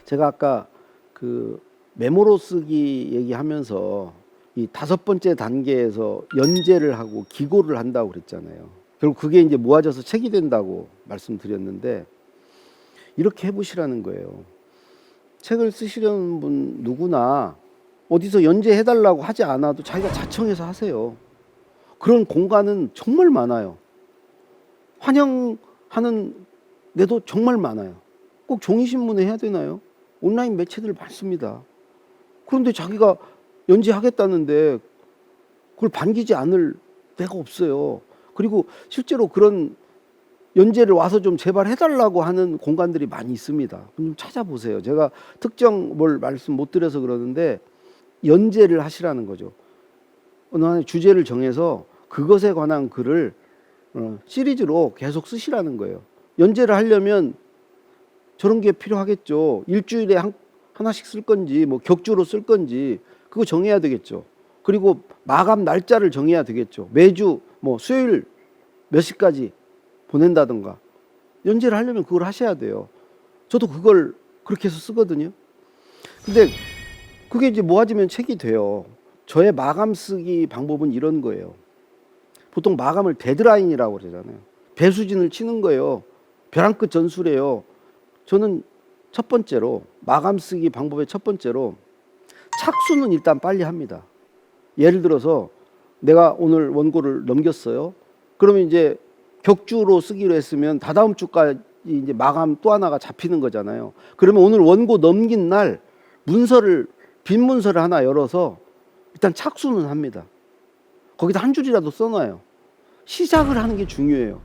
제가 아까 그 메모로 쓰기 얘기하면서 이 5번째 단계에서 연재를 하고 기고를 한다고 그랬잖아요. 결국 그게 이제 모아져서 책이 된다고 말씀드렸는데, 이렇게 해보시라는 거예요. 책을 쓰시려는 분 누구나 어디서 연재해달라고 하지 않아도 자기가 자청해서 하세요. 그런 공간은 정말 많아요. 환영하는 데도 정말 많아요. 꼭 종이신문에 해야 되나요? 온라인 매체들 많습니다. 그런데 자기가 연재하겠다는데 그걸 반기지 않을 데가 없어요. 그리고 실제로 그런 연재를 와서 좀 제발 해달라고 하는 공간들이 많이 있습니다. 좀 찾아보세요. 제가 특정 뭘 말씀 못 드려서 그러는데 연재를 하시라는 거죠. 어느 하나의 주제를 정해서 그것에 관한 글을 시리즈로 계속 쓰시라는 거예요. 연재를 하려면 저런 게 필요하겠죠. 일주일에 하나씩 쓸 건지 뭐 격주로 쓸 건지 그거 정해야 되겠죠. 그리고 마감 날짜를 정해야 되겠죠. 매주 뭐 수요일 몇 시까지 보낸다든가. 연재를 하려면 그걸 하셔야 돼요. 저도 그걸 그렇게 해서 쓰거든요. 근데 그게 이제 모아지면 책이 돼요. 저의 마감 쓰기 방법은 이런 거예요. 보통 마감을 데드라인이라고 그러잖아요. 배수진을 치는 거예요. 벼랑 끝 전술이에요. 저는 첫 번째로 마감 쓰기 방법의 첫 번째로 착수는 일단 빨리 합니다. 예를 들어서 내가 오늘 원고를 넘겼어요. 그러면 이제 격주로 쓰기로 했으면 다다음 주까지 이제 마감 또 하나가 잡히는 거잖아요. 그러면 오늘 원고 넘긴 날 빈 문서를 하나 열어서 일단 착수는 합니다. 거기다 한 줄이라도 써놔요. 시작을 하는 게 중요해요.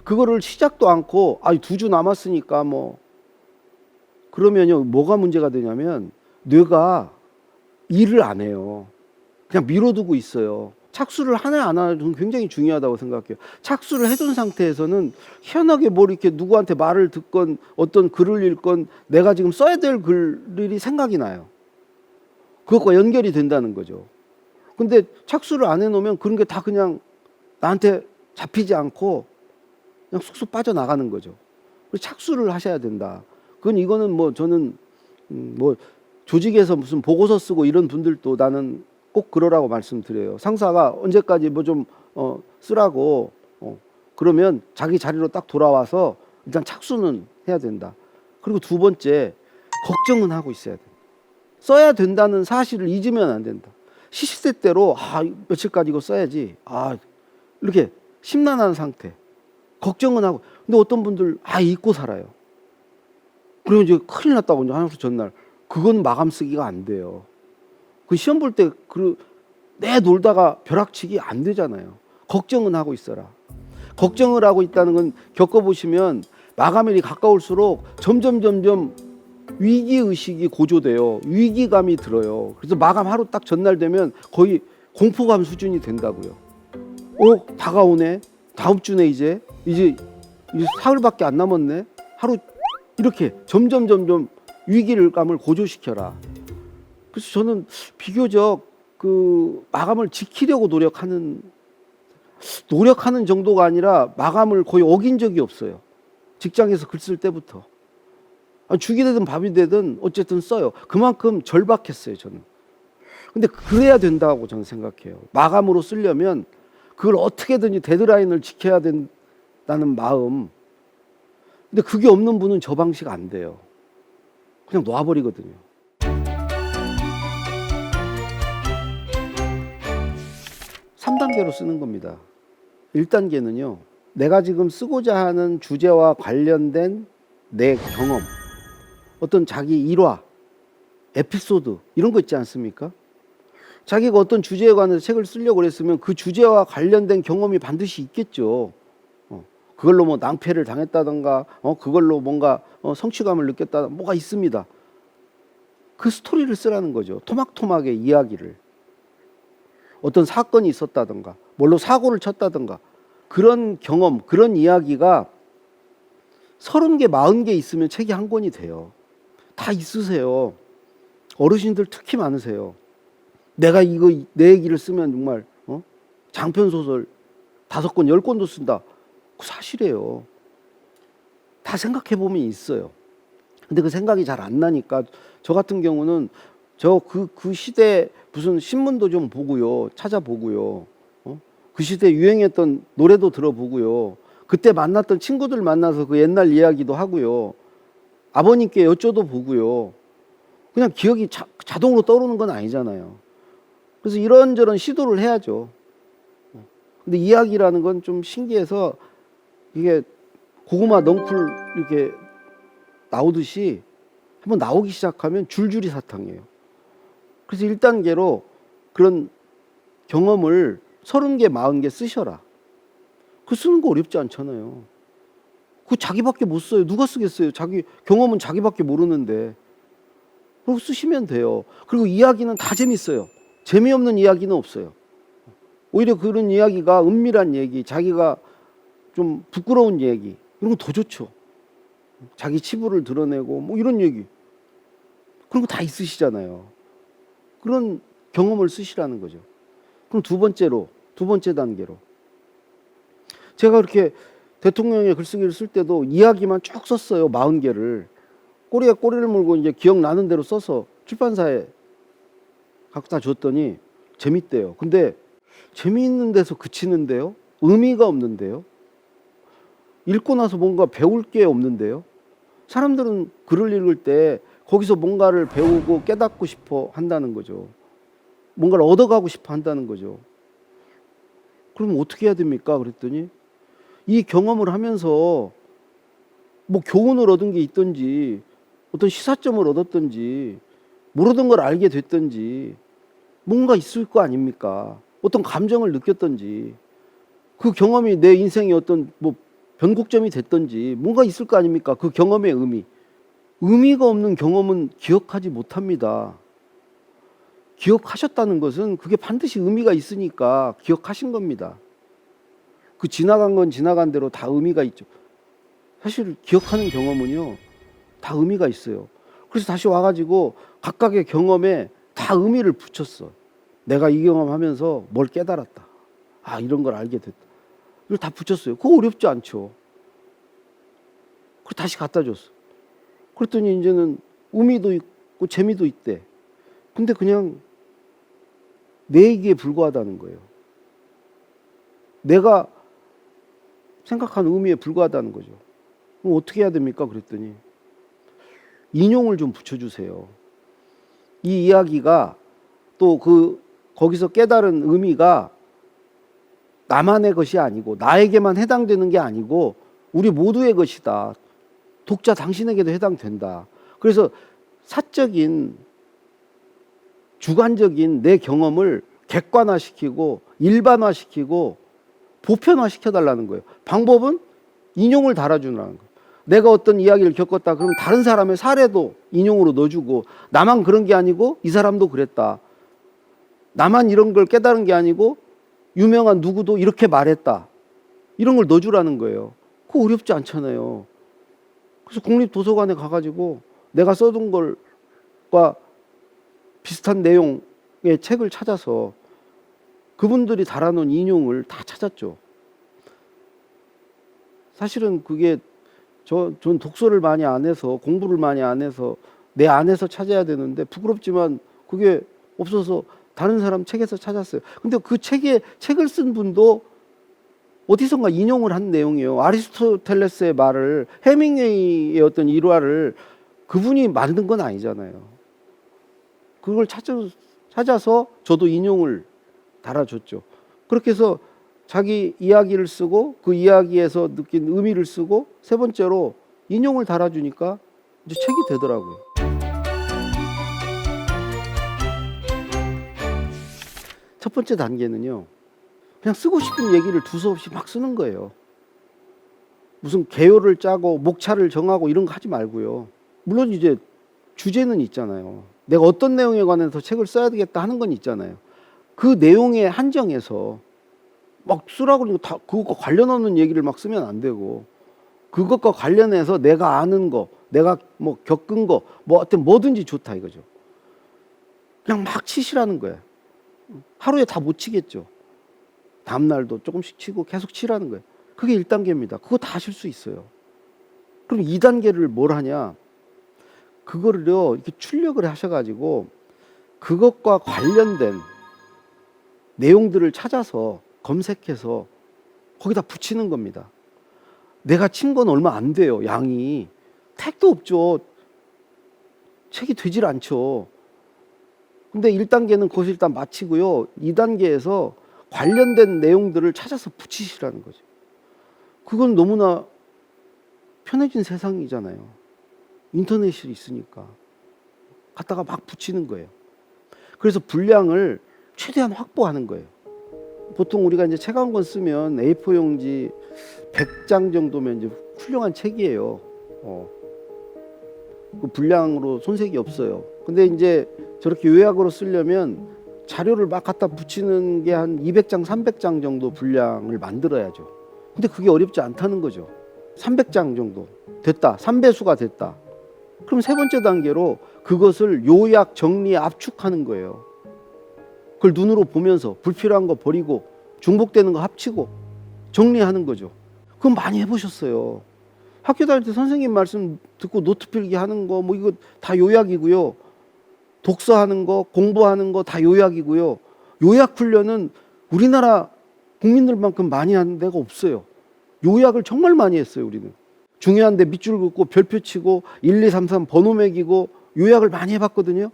그거를 시작도 않고 2주 남았으니까 뭐 그러면요 뭐가 문제가 되냐면 뇌가 일을 안 해요. 그냥 미뤄두고 있어요. 착수를 하나 안 하는 굉장히 중요하다고 생각해요. 착수를 해둔 상태에서는 희한하게 뭘 이렇게 누구한테 말을 듣건 어떤 글을 읽건 내가 지금 써야 될 글들이 생각이 나요. 그것과 연결이 된다는 거죠. 근데 착수를 안 해놓으면 그런 게 다 그냥 나한테 잡히지 않고 그냥 쑥쑥 빠져나가는 거죠. 착수를 하셔야 된다. 이거는 뭐 저는 뭐 조직에서 무슨 보고서 쓰고 이런 분들도 나는 꼭 그러라고 말씀드려요. 상사가 언제까지 뭐 좀 쓰라고 그러면 자기 자리로 딱 돌아와서 일단 착수는 해야 된다. 그리고 두 번째, 걱정은 하고 있어야 된다. 써야 된다는 사실을 잊으면 안 된다. 시시때때로 며칠까지 이거 써야지 이렇게 심란한 상태, 걱정은 하고. 근데 어떤 분들 잊고 살아요. 그러면 이제 큰일 났다고 이제 하루 전날 그건 마감 쓰기가 안 돼요. 그 시험 볼 때 내 놀다가 벼락치기 안 되잖아요. 걱정은 하고 있어라. 걱정을 하고 있다는 건 겪어보시면 마감일이 가까울수록 점점 위기의식이 고조돼요. 위기감이 들어요. 그래서 마감 하루 딱 전날 되면 거의 공포감 수준이 된다고요. 다가오네. 다음 주네 이제 사흘밖에 안 남았네. 하루 이렇게 점점 위기감을 고조시켜라. 그래서 저는 비교적 그 마감을 지키려고 노력하는 정도가 아니라 마감을 거의 어긴 적이 없어요. 직장에서 글 쓸 때부터. 죽이 되든 밥이 되든 어쨌든 써요. 그만큼 절박했어요, 저는. 근데 그래야 된다고 저는 생각해요. 마감으로 쓰려면 그걸 어떻게든지 데드라인을 지켜야 된다는 마음. 근데 그게 없는 분은 저 방식 안 돼요. 그냥 놔버리거든요. 삼 단계로 쓰는 겁니다. 1단계는요. 내가 지금 쓰고자 하는 주제와 관련된 내 경험, 어떤 자기 일화, 에피소드 이런 거 있지 않습니까? 자기가 어떤 주제에 관해서 책을 쓰려고 그랬으면 그 주제와 관련된 경험이 반드시 있겠죠. 그걸로 뭐 낭패를 당했다던가 그걸로 뭔가 성취감을 느꼈다, 뭐가 있습니다. 그 스토리를 쓰라는 거죠. 토막토막의 이야기를. 어떤 사건이 있었다던가 뭘로 사고를 쳤다던가 그런 경험, 그런 이야기가 30개, 40개 있으면 책이 한 권이 돼요. 다 있으세요. 어르신들 특히 많으세요. 내가 내 얘기를 쓰면 정말 장편소설 5권, 10권도 쓴다. 그 사실이에요. 다 생각해 보면 있어요. 근데 그 생각이 잘 안 나니까 저 같은 경우는 그 시대 무슨 신문도 좀 보고요. 찾아보고요. 그 시대 유행했던 노래도 들어보고요. 그때 만났던 친구들 만나서 그 옛날 이야기도 하고요. 아버님께 여쭤도 보고요. 그냥 기억이 자동으로 떠오르는 건 아니잖아요. 그래서 이런저런 시도를 해야죠. 근데 이야기라는 건 좀 신기해서 이게 고구마 넝쿨 이렇게 나오듯이 한번 나오기 시작하면 줄줄이 사탕이에요. 그래서 1단계로 그런 경험을 30개, 40개 쓰셔라. 그 쓰는 거 어렵지 않잖아요. 그 자기밖에 못 써요. 누가 쓰겠어요? 자기 경험은 자기밖에 모르는데. 그리고 쓰시면 돼요. 그리고 이야기는 다 재밌어요. 재미없는 이야기는 없어요. 오히려 그런 이야기가 은밀한 얘기, 자기가 좀 부끄러운 얘기, 이런 거 더 좋죠. 자기 치부를 드러내고 뭐 이런 얘기. 그런 거 다 있으시잖아요. 그런 경험을 쓰시라는 거죠. 그럼 두 번째 단계로. 제가 그렇게 대통령의 글쓰기를 쓸 때도 이야기만 쭉 썼어요. 40개를. 꼬리에 꼬리를 물고 이제 기억나는 대로 써서 출판사에 갖다 줬더니 재밌대요. 근데 재미있는 데서 그치는데요. 의미가 없는데요. 읽고 나서 뭔가 배울 게 없는데요. 사람들은 글을 읽을 때 거기서 뭔가를 배우고 깨닫고 싶어 한다는 거죠. 뭔가를 얻어가고 싶어 한다는 거죠. 그럼 어떻게 해야 됩니까? 그랬더니 이 경험을 하면서 뭐 교훈을 얻은 게 있든지 어떤 시사점을 얻었든지 모르던 걸 알게 됐든지 뭔가 있을 거 아닙니까? 어떤 감정을 느꼈든지 그 경험이 내 인생의 어떤 뭐 변곡점이 됐든지 뭔가 있을 거 아닙니까? 그 경험의 의미. 의미가 없는 경험은 기억하지 못합니다. 기억하셨다는 것은 그게 반드시 의미가 있으니까 기억하신 겁니다. 그 지나간 건 지나간 대로 다 의미가 있죠. 사실 기억하는 경험은요, 다 의미가 있어요. 그래서 다시 와가지고 각각의 경험에 다 의미를 붙였어. 내가 이 경험하면서 뭘 깨달았다. 아, 이런 걸 알게 됐다. 이걸 다 붙였어요. 그거 어렵지 않죠. 그걸 다시 갖다 줬어. 그랬더니 이제는 의미도 있고 재미도 있대. 근데 그냥 내 얘기에 불과하다는 거예요. 내가 생각한 의미에 불과하다는 거죠. 그럼 어떻게 해야 됩니까? 그랬더니 인용을 좀 붙여주세요. 이 이야기가 또 거기서 깨달은 의미가 나만의 것이 아니고 나에게만 해당되는 게 아니고 우리 모두의 것이다. 독자 당신에게도 해당된다. 그래서 사적인 주관적인 내 경험을 객관화시키고 일반화시키고 보편화시켜달라는 거예요. 방법은 인용을 달아주는 거예요. 내가 어떤 이야기를 겪었다 그러면 다른 사람의 사례도 인용으로 넣어주고 나만 그런 게 아니고 이 사람도 그랬다. 나만 이런 걸 깨달은 게 아니고 유명한 누구도 이렇게 말했다. 이런 걸 넣어주라는 거예요. 그거 어렵지 않잖아요. 그래서 국립도서관에 가가지고 내가 써둔 걸과 비슷한 내용의 책을 찾아서 그분들이 달아놓은 인용을 다 찾았죠. 사실은 그게 전 독서를 많이 안 해서 공부를 많이 안 해서 내 안에서 찾아야 되는데 부끄럽지만 그게 없어서 다른 사람 책에서 찾았어요. 근데 그 책을 쓴 분도 어디선가 인용을 한 내용이에요. 아리스토텔레스의 말을 해밍웨이의 어떤 일화를 그분이 만든 건 아니잖아요. 그걸 찾아서 저도 인용을 달아줬죠. 그렇게 해서 자기 이야기를 쓰고 그 이야기에서 느낀 의미를 쓰고 세 번째로 인용을 달아주니까 이제 책이 되더라고요. 첫 번째 단계는요. 그냥 쓰고 싶은 얘기를 두서없이 막 쓰는 거예요. 무슨 개요를 짜고 목차를 정하고 이런 거 하지 말고요. 물론 이제 주제는 있잖아요. 내가 어떤 내용에 관해서 책을 써야 되겠다 하는 건 있잖아요. 그 내용에 한정해서 막 쓰라고 그러고 다 그것과 관련 없는 얘기를 막 쓰면 안 되고 그것과 관련해서 내가 아는 거, 내가 뭐 겪은 거, 뭐 어떤 뭐든지 좋다 이거죠. 그냥 막 치시라는 거예요. 하루에 다 못 치겠죠. 다음 날도 조금씩 치고 계속 치라는 거예요. 그게 1단계입니다. 그거 다 하실 수 있어요. 그럼 2단계를 뭘 하냐? 그거를요 이렇게 출력을 하셔가지고 그것과 관련된 내용들을 찾아서 검색해서 거기다 붙이는 겁니다. 내가 친 건 얼마 안 돼요. 양이 택도 없죠. 책이 되질 않죠. 근데 1단계는 그것을 일단 마치고요. 2단계에서 관련된 내용들을 찾아서 붙이시라는 거죠. 그건 너무나 편해진 세상이잖아요. 인터넷이 있으니까. 갖다가 막 붙이는 거예요. 그래서 분량을 최대한 확보하는 거예요. 보통 우리가 이제 책 한 권 쓰면 A4 용지 100장 정도면 이제 훌륭한 책이에요. 그 분량으로 손색이 없어요. 근데 이제 저렇게 요약으로 쓰려면 자료를 막 갖다 붙이는 게 한 200장, 300장 정도 분량을 만들어야죠. 근데 그게 어렵지 않다는 거죠. 300장 정도 됐다. 3배수가 됐다. 그럼 세 번째 단계로 그것을 요약, 정리, 압축하는 거예요. 그걸 눈으로 보면서 불필요한 거 버리고 중복되는 거 합치고 정리하는 거죠. 그건 많이 해보셨어요. 학교 다닐 때 선생님 말씀 듣고 노트 필기 하는 거 뭐 이거 다 요약이고요. 독서하는 거, 공부하는 거 다 요약이고요. 요약 훈련은 우리나라 국민들만큼 많이 하는 데가 없어요. 요약을 정말 많이 했어요, 우리는. 중요한데 밑줄 긋고 별표 치고 1, 2, 3, 4 번호 매기고 요약을 많이 해봤거든요.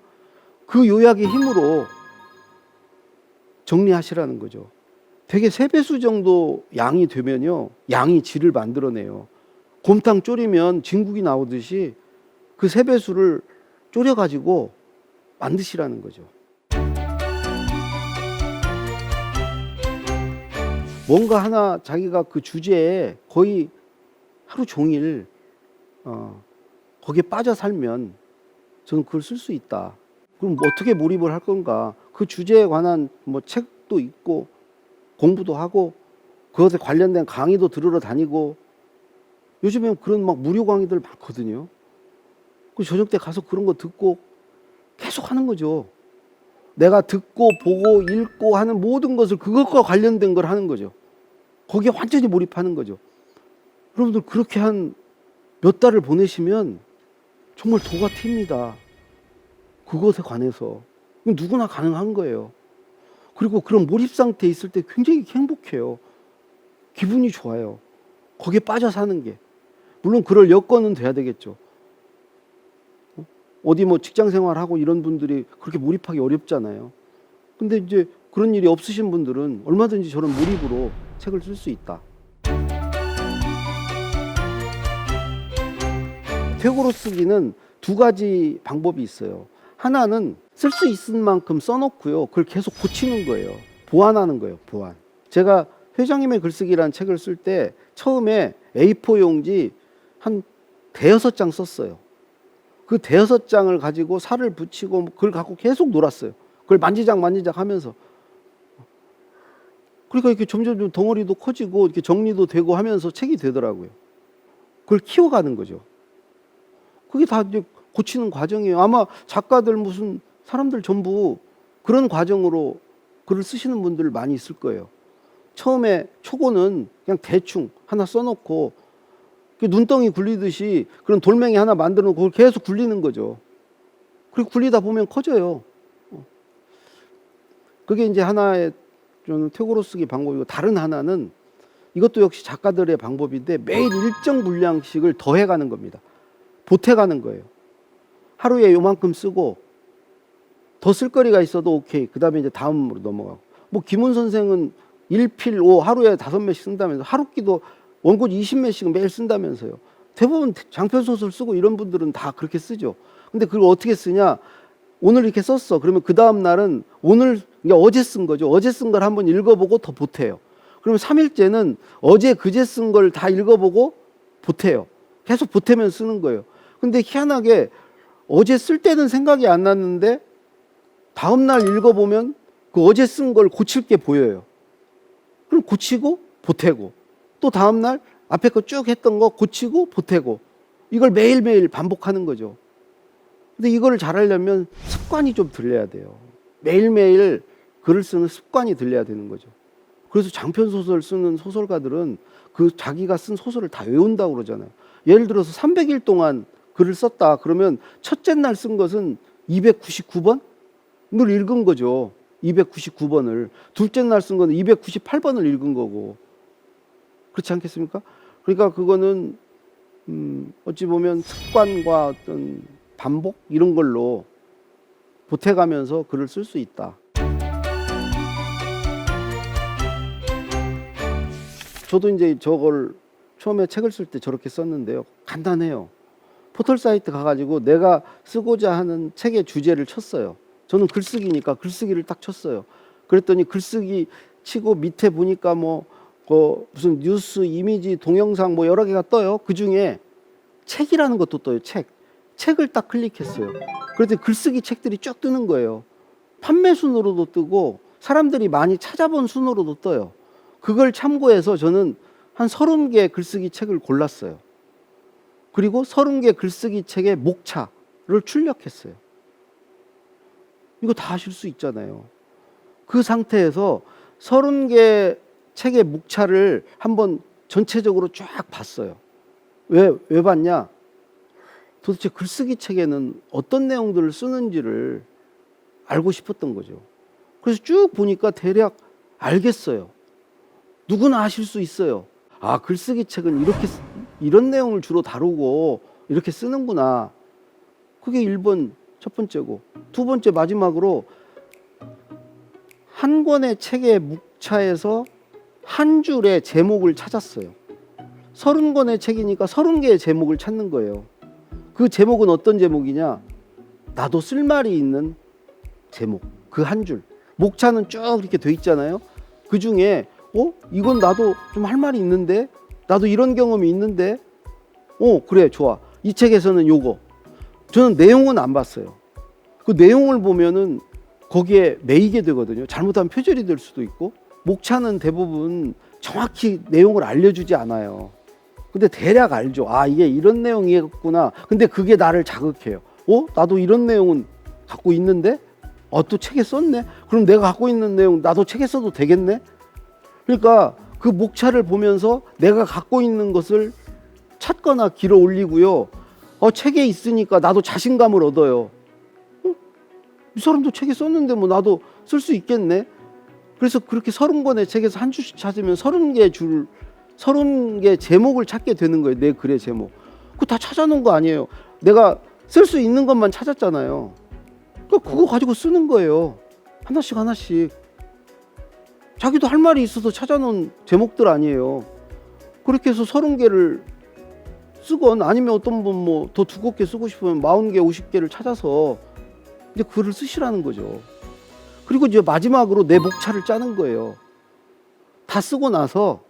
그 요약의 힘으로 정리하시라는 거죠. 되게 3배수 정도 양이 되면요. 양이 질을 만들어내요. 곰탕 졸이면 진국이 나오듯이 그 3배수를 졸여가지고 만드시라는 거죠. 뭔가 하나 자기가 그 주제에 거의 하루 종일 거기에 빠져 살면 저는 그걸 쓸 수 있다. 그럼 어떻게 몰입을 할 건가? 그 주제에 관한 뭐 책도 읽고 공부도 하고 그것에 관련된 강의도 들으러 다니고 요즘에 그런 막 무료 강의들 많거든요. 그 저녁 때 가서 그런 거 듣고 계속 하는 거죠. 내가 듣고 보고 읽고 하는 모든 것을 그것과 관련된 걸 하는 거죠. 거기에 완전히 몰입하는 거죠. 여러분들 그렇게 한 몇 달을 보내시면 정말 도가 튑니다. 그것에 관해서. 누구나 가능한 거예요. 그리고 그런 몰입 상태에 있을 때 굉장히 행복해요. 기분이 좋아요. 거기에 빠져 사는 게. 물론 그럴 여건은 돼야 되겠죠. 어디 뭐 직장 생활하고 이런 분들이 그렇게 몰입하기 어렵잖아요. 근데 이제 그런 일이 없으신 분들은 얼마든지 저런 몰입으로 책을 쓸 수 있다. 퇴고로 쓰기는 2가지 방법이 있어요. 하나는 쓸 수 있을 만큼 써놓고요. 그걸 계속 고치는 거예요. 보완하는 거예요. 보완. 제가 회장님의 글쓰기라는 책을 쓸 때 처음에 A4 용지 한 5장 썼어요. 그 5장을 가지고 살을 붙이고 그걸 갖고 계속 놀았어요. 그걸 만지작 하면서. 그러니까 이렇게 점점 덩어리도 커지고 이렇게 정리도 되고 하면서 책이 되더라고요. 그걸 키워가는 거죠. 그게 다 이제 고치는 과정이에요. 아마 작가들 무슨 사람들 전부 그런 과정으로 글을 쓰시는 분들 많이 있을 거예요. 처음에 초고는 그냥 대충 하나 써놓고 눈덩이 굴리듯이 그런 돌멩이 하나 만들어 놓고 그걸 계속 굴리는 거죠. 그리고 굴리다 보면 커져요. 그게 이제 하나의 좀 퇴고로 쓰기 방법이고, 다른 하나는 이것도 역시 작가들의 방법인데 매일 일정 분량씩을 더해가는 겁니다. 보태가는 거예요. 하루에 요만큼 쓰고 더 쓸 거리가 있어도 오케이. 그 다음에 이제 다음으로 넘어가고. 뭐 김훈 선생은 1필5 하루에 5매씩 쓴다면서 하루끼도 원고 20매씩은 매일 쓴다면서요. 대부분 장편소설 쓰고 이런 분들은 다 그렇게 쓰죠. 근데 그걸 어떻게 쓰냐? 오늘 이렇게 썼어. 그러면 그 다음 날은 오늘, 그러니까 어제 쓴 거죠. 어제 쓴 걸 한번 읽어보고 더 보태요. 그러면 3일째는 어제 그제 쓴 걸 다 읽어보고 보태요. 계속 보태면 쓰는 거예요. 근데 희한하게 어제 쓸 때는 생각이 안 났는데 다음 날 읽어보면 그 어제 쓴 걸 고칠 게 보여요. 그럼 고치고 보태고 또 다음 날 앞에 거 쭉 했던 거 고치고 보태고 이걸 매일매일 반복하는 거죠. 근데 이거를 잘하려면 습관이 좀 들려야 돼요. 매일매일 글을 쓰는 습관이 들려야 되는 거죠. 그래서 장편소설 쓰는 소설가들은 그 자기가 쓴 소설을 다 외운다고 그러잖아요. 예를 들어서 300일 동안 글을 썼다. 그러면 첫째 날 쓴 것은 299번을 읽은 거죠. 299번을. 둘째 날 쓴 거는 298번을 읽은 거고. 그렇지 않겠습니까? 그러니까 그거는 어찌 보면 습관과 어떤 반복 이런 걸로 보태가면서 글을 쓸 수 있다. 저도 이제 저걸 처음에 책을 쓸 때 저렇게 썼는데요. 간단해요. 포털 사이트 가가지고 내가 쓰고자 하는 책의 주제를 쳤어요. 저는 글쓰기니까 글쓰기를 딱 쳤어요. 그랬더니 글쓰기 치고 밑에 보니까 뭐 무슨 뉴스, 이미지, 동영상 뭐 여러 개가 떠요. 그 중에 책이라는 것도 떠요. 책을 딱 클릭했어요. 그랬더니 글쓰기 책들이 쭉 뜨는 거예요. 판매 순으로도 뜨고 사람들이 많이 찾아본 순으로도 떠요. 그걸 참고해서 저는 한 30개 글쓰기 책을 골랐어요. 그리고 30개 글쓰기 책의 목차를 출력했어요. 이거 다 하실 수 있잖아요. 그 상태에서 30개 책의 목차를 한번 전체적으로 쫙 봤어요. 왜 봤냐? 도대체 글쓰기 책에는 어떤 내용들을 쓰는지를 알고 싶었던 거죠. 그래서 쭉 보니까 대략 알겠어요. 누구나 아실 수 있어요. 아, 글쓰기 책은 이런 내용을 주로 다루고 이렇게 쓰는구나. 그게 1번 첫 번째고, 두 번째 마지막으로 한 권의 책의 목차에서 한 줄의 제목을 찾았어요. 30권의 책이니까 30개의 제목을 찾는 거예요. 그 제목은 어떤 제목이냐? 나도 쓸 말이 있는 제목. 그 한 줄. 목차는 쭉 이렇게 돼 있잖아요. 그 중에 이건 나도 좀 할 말이 있는데, 나도 이런 경험이 있는데, 그래, 좋아. 이 책에서는 요거. 저는 내용은 안 봤어요. 그 내용을 보면은 거기에 매이게 되거든요. 잘못하면 표절이 될 수도 있고. 목차는 대부분 정확히 내용을 알려주지 않아요. 근데 대략 알죠. 아, 이게 이런 내용이겠구나. 근데 그게 나를 자극해요. 나도 이런 내용은 갖고 있는데? 또 책에 썼네? 그럼 내가 갖고 있는 내용 나도 책에 써도 되겠네? 그러니까 그 목차를 보면서 내가 갖고 있는 것을 찾거나 길어 올리고요. 책에 있으니까 나도 자신감을 얻어요. 이 사람도 책에 썼는데 뭐 나도 쓸 수 있겠네. 그래서 그렇게 30권의 책에서 한 줄씩 찾으면 30개 제목을 찾게 되는 거예요. 내 글의 제목. 그거 다 찾아놓은 거 아니에요. 내가 쓸 수 있는 것만 찾았잖아요. 그거 가지고 쓰는 거예요. 하나씩 하나씩. 자기도 할 말이 있어서 찾아놓은 제목들 아니에요. 그렇게 해서 30개를 쓰건, 아니면 어떤 분 뭐 더 두껍게 쓰고 싶으면 40개, 50개를 찾아서 이제 글을 쓰시라는 거죠. 그리고 이제 마지막으로 내 목차를 짜는 거예요. 다 쓰고 나서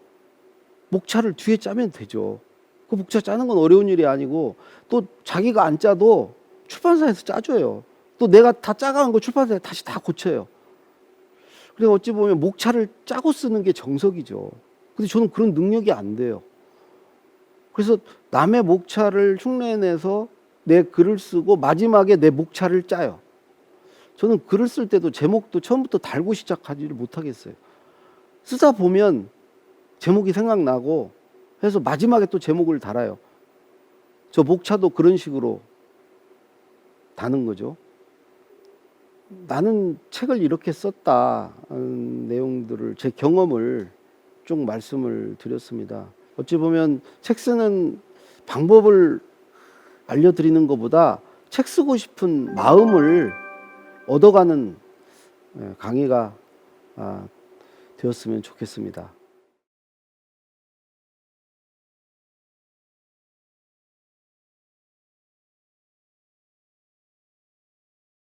목차를 뒤에 짜면 되죠. 그 목차 짜는 건 어려운 일이 아니고, 또 자기가 안 짜도 출판사에서 짜줘요. 또 내가 다 짜가는 거 출판사에 다시 다 고쳐요. 그래서 어찌 보면 목차를 짜고 쓰는 게 정석이죠. 근데 저는 그런 능력이 안 돼요. 그래서 남의 목차를 흉내내서 내 글을 쓰고 마지막에 내 목차를 짜요. 저는 글을 쓸 때도 제목도 처음부터 달고 시작하지를 못하겠어요. 쓰다 보면 제목이 생각나고 해서 마지막에 또 제목을 달아요. 저 목차도 그런 식으로 다는 거죠. 나는 책을 이렇게 썼다 내용들을, 제 경험을 쭉 말씀을 드렸습니다. 어찌 보면 책 쓰는 방법을 알려드리는 것보다 책 쓰고 싶은 마음을 얻어가는 강의가 되었으면 좋겠습니다.